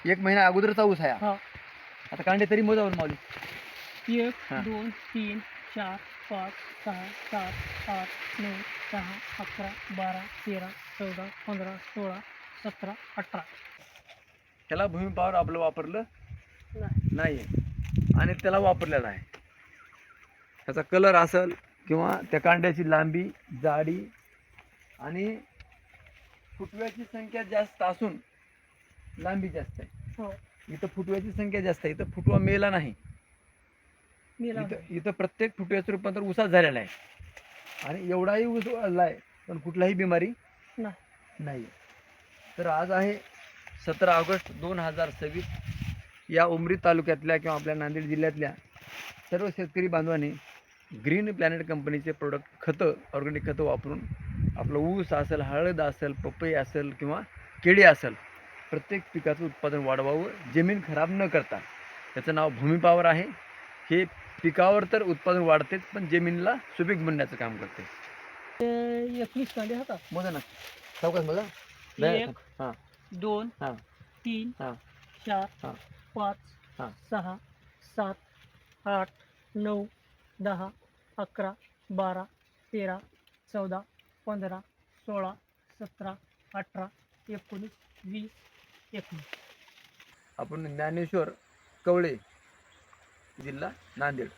1 महिना अगोदरचा ऊस आहे हा. हा. आता कांडे तरी मोजावर माऊली. 1 हा. 2 3 4 5 6 7 8 9 10 11 12 13 14 15 16 17 18. त्याला भूमी पॉवर आपलं वापरलं नाही. नाही आणि त्याला वापरलेला आहे. त्याचा कलर असेल किंवा त्या कांड्याची लांबी, जाडी आणि फुटव्याची संख्या जास्त असून लांबी जास्त आहे. हो. इथं फुटव्याची संख्या जास्त आहे. इथं फुटवा मेला नाही. मेला इथं प्रत्येक फुटव्याचं रूपांतर ऊसात झालेलं आहे आणि एवढाही ऊस वाढला आहे पण कुठलाही बिमारी नाही. तर आज आहे 17 ऑगस्ट 2026. या उमरी तालुक्यातल्या किंवा आपल्या नांदेड जिल्ह्यातल्या सर्व शेतकरी बांधवांनी ग्रीन प्लॅनेट कंपनीचे प्रोडक्ट खतं, ऑर्गॅनिक खतं वापरून आपलं ऊस असेल, हळद असेल, पपई असेल किंवा केळी असेल, प्रत्येक पिकाचं उत्पादन वाढवावं जमीन खराब न करता. त्याचं नाव भूमी पॉवर आहे. हे पिकावर तर उत्पादन वाढतेच पण जमिनीला सुपीक बनण्याचं काम करते. 21 कांडे होता. मोजा ना, सावकाश मोजा. 1 हां 2 हां 3 हां 4 हां 5 हां 6 7 8 9 10 11 12 13 14 15 16 17 18 19 20 21. आपण ज्ञानेश्वर कवळे, जिल्हा नांदेड.